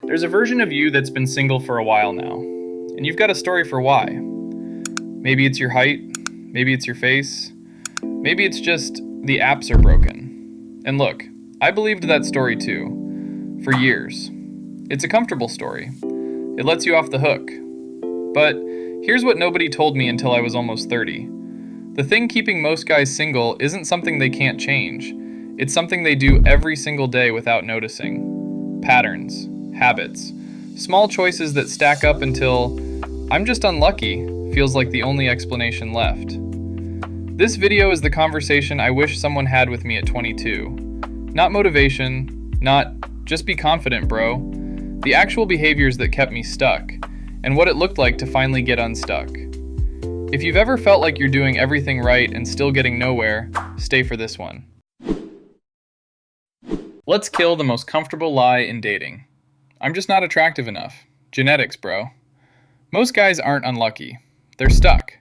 There's a version of you that's been single for a while now, and you've got a story for why. Maybe it's your height, maybe it's your face, maybe it's just the apps are broken. And look, I believed that story too, for years. It's a comfortable story. It lets you off the hook. But here's what nobody told me until I was almost 30. The thing keeping most guys single isn't something they can't change. It's something they do every single day without noticing. Patterns, habits, small choices that stack up until "I'm just unlucky" feels like the only explanation left. This video is the conversation I wish someone had with me at 22. Not motivation, not "just be confident, bro." The actual behaviors that kept me stuck, and what it looked like to finally get unstuck. If you've ever felt like you're doing everything right and still getting nowhere, stay for this one. Let's kill the most comfortable lie in dating. I'm just not attractive enough. Genetics, bro. Most guys aren't unlucky. They're stuck.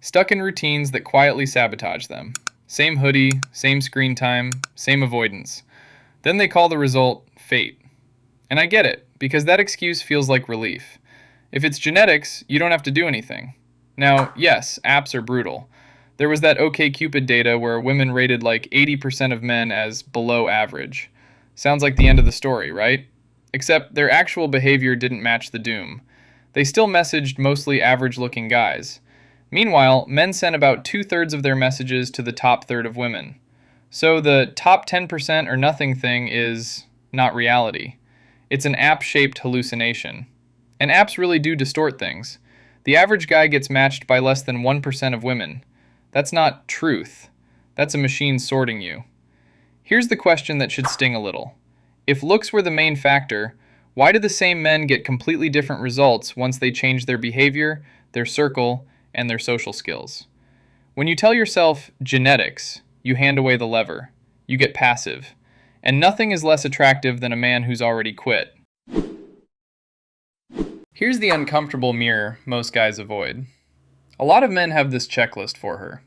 Stuck in routines that quietly sabotage them. Same hoodie, same screen time, same avoidance. Then they call the result fate. And I get it, because that excuse feels like relief. If it's genetics, you don't have to do anything. Now, yes, apps are brutal. There was that OkCupid data where women rated like 80% of men as below average. Sounds like the end of the story, right? Except their actual behavior didn't match the doom. They still messaged mostly average-looking guys. Meanwhile, men sent about 2/3 of their messages to the top third of women. So the top 10% or nothing thing is not reality. It's an app-shaped hallucination. And apps really do distort things. The average guy gets matched by less than 1% of women. That's not truth. That's a machine sorting you. Here's the question that should sting a little. If looks were the main factor, why do the same men get completely different results once they change their behavior, their circle, and their social skills? When you tell yourself genetics, you hand away the lever. You get passive. And nothing is less attractive than a man who's already quit. Here's the uncomfortable mirror most guys avoid. A lot of men have this checklist for her.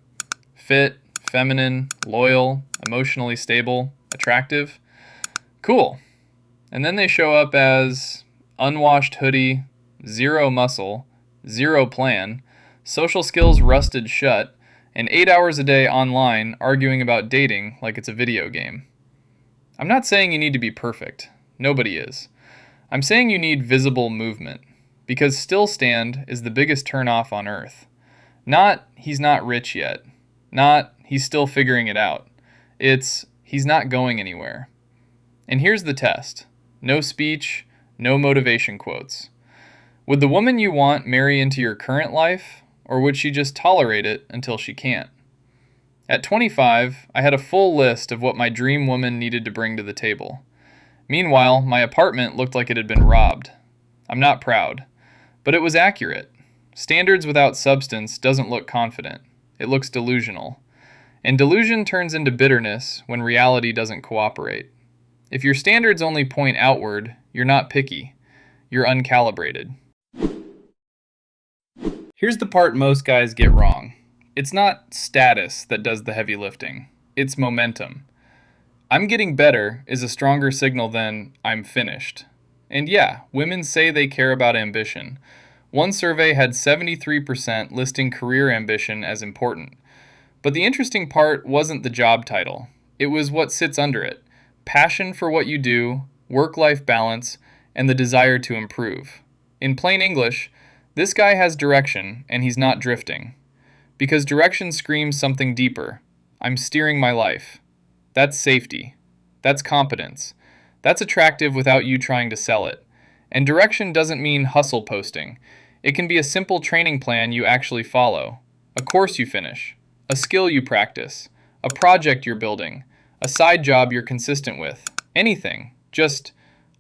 Fit, feminine, loyal, emotionally stable, attractive. Cool. And then they show up as unwashed hoodie, zero muscle, zero plan, social skills rusted shut, and 8 hours a day online arguing about dating like it's a video game. I'm not saying you need to be perfect. Nobody is. I'm saying you need visible movement, because still stand is the biggest turnoff on earth. Not he's not rich yet. Not he's still figuring it out. It's he's not going anywhere. And here's the test. No speech, no motivation quotes. Would the woman you want marry into your current life, or would she just tolerate it until she can't? At 25, I had a full list of what my dream woman needed to bring to the table. Meanwhile, my apartment looked like it had been robbed. I'm not proud, but it was accurate. Standards without substance doesn't look confident. It looks delusional. And delusion turns into bitterness when reality doesn't cooperate. If your standards only point outward, you're not picky. You're uncalibrated. Here's the part most guys get wrong. It's not status that does the heavy lifting. It's momentum. "I'm getting better" is a stronger signal than "I'm finished." And yeah, women say they care about ambition. One survey had 73% listing career ambition as important. But the interesting part wasn't the job title. It was what sits under it. Passion for what you do, work-life balance, and the desire to improve. In plain English, this guy has direction, and he's not drifting. Because direction screams something deeper. I'm steering my life. That's safety. That's competence. That's attractive without you trying to sell it. And direction doesn't mean hustle posting. It can be a simple training plan you actually follow, a course you finish, a skill you practice, a project you're building, a side job you're consistent with, anything, just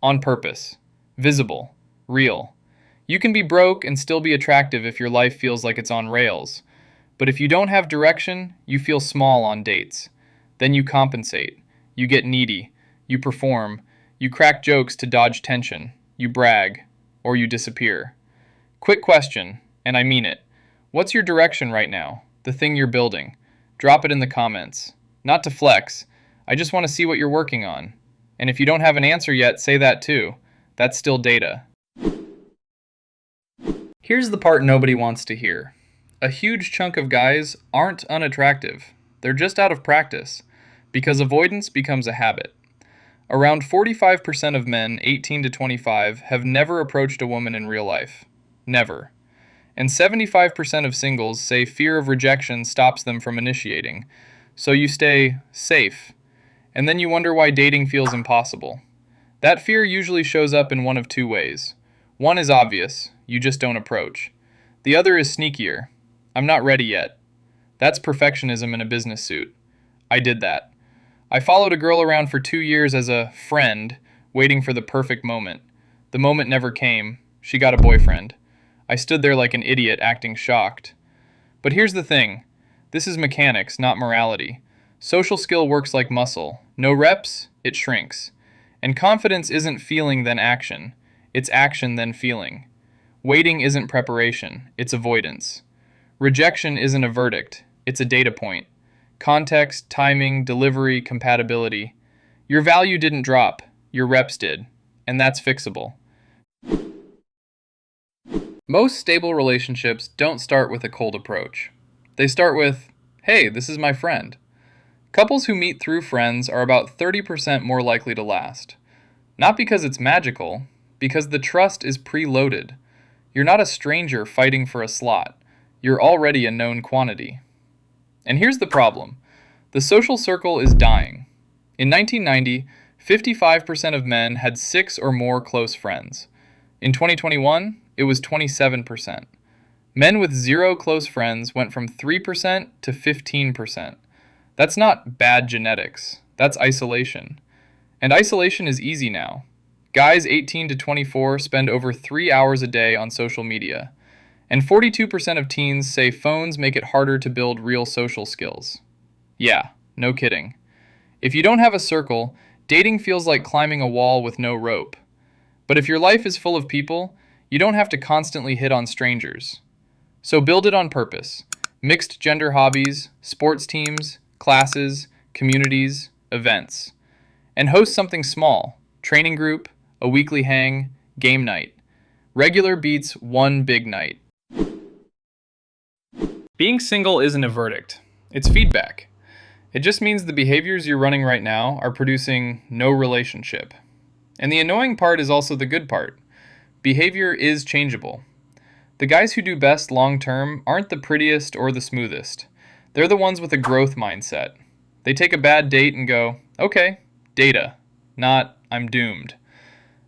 on purpose, visible, real. You can be broke and still be attractive if your life feels like it's on rails. But if you don't have direction, you feel small on dates. Then you compensate. You get needy. You perform. You crack jokes to dodge tension. You brag. Or you disappear. Quick question, and I mean it. What's your direction right now? The thing you're building. Drop it in the comments. Not to flex. I just want to see what you're working on. And if you don't have an answer yet, say that too. That's still data. Here's the part nobody wants to hear. A huge chunk of guys aren't unattractive. They're just out of practice, because avoidance becomes a habit. Around 45% of men 18 to 25 have never approached a woman in real life. Never. And 75% of singles say fear of rejection stops them from initiating. So you stay safe. And then you wonder why dating feels impossible. That fear usually shows up in one of two ways. One is obvious, you just don't approach. The other is sneakier. I'm not ready yet. That's perfectionism in a business suit. I did that. I followed a girl around for 2 years as a friend, waiting for the perfect moment. The moment never came. She got a boyfriend. I stood there like an idiot, acting shocked. But here's the thing. This is mechanics, not morality. Social skill works like muscle. No reps, it shrinks. And confidence isn't feeling then action. It's action then feeling. Waiting isn't preparation. It's avoidance. Rejection isn't a verdict. It's a data point. Context, timing, delivery, compatibility. Your value didn't drop. Your reps did. And that's fixable. Most stable relationships don't start with a cold approach. They start with, hey, this is my friend. Couples who meet through friends are about 30% more likely to last. Not because it's magical, because the trust is preloaded. You're not a stranger fighting for a slot. You're already a known quantity. And here's the problem. The social circle is dying. In 1990, 55% of men had 6 or more close friends. In 2021, it was 27%. Men with 0 close friends went from 3% to 15%. That's not bad genetics. That's isolation. And isolation is easy now. Guys 18 to 24 spend over 3 hours a day on social media. And 42% of teens say phones make it harder to build real social skills. Yeah, no kidding. If you don't have a circle, dating feels like climbing a wall with no rope. But if your life is full of people, you don't have to constantly hit on strangers. So build it on purpose. Mixed gender hobbies, sports teams, classes, communities, events. And host something small. Training group, a weekly hang, game night. Regular beats one big night. Being single isn't a verdict. It's feedback. It just means the behaviors you're running right now are producing no relationship. And the annoying part is also the good part. Behavior is changeable. The guys who do best long term aren't the prettiest or the smoothest. They're the ones with a growth mindset. They take a bad date and go, okay, data, not I'm doomed.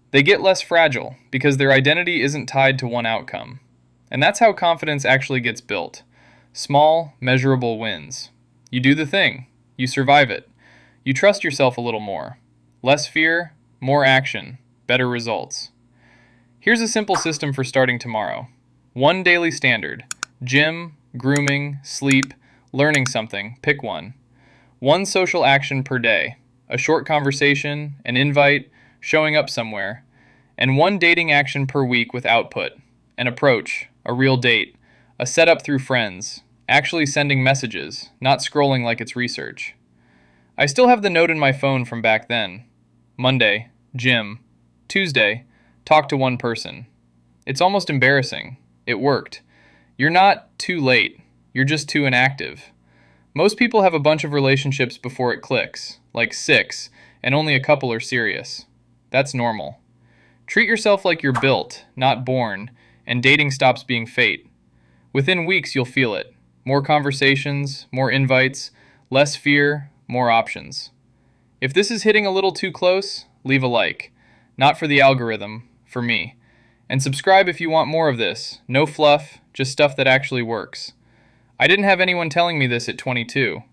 They get less fragile because their identity isn't tied to one outcome. And that's how confidence actually gets built. Small, measurable wins. You do the thing. You survive it. You trust yourself a little more. Less fear, more action, better results. Here's a simple system for starting tomorrow. 1 daily standard. Gym, grooming, sleep, learning something. Pick one. 1 social action per day. A short conversation, an invite, showing up somewhere. And 1 dating action per week with output. An approach, a real date, a setup through friends, actually sending messages, not scrolling like it's research. I still have the note in my phone from back then. Monday, gym. Tuesday, talk to 1 person. It's almost embarrassing. It worked. You're not too late. You're just too inactive. Most people have a bunch of relationships before it clicks, like 6, and only a couple are serious. That's normal. Treat yourself like you're built, not born, and dating stops being fate. Within weeks, you'll feel it. More conversations, more invites, less fear, more options. If this is hitting a little too close, leave a like. Not for the algorithm, for me. And subscribe if you want more of this. No fluff, just stuff that actually works. I didn't have anyone telling me this at 22.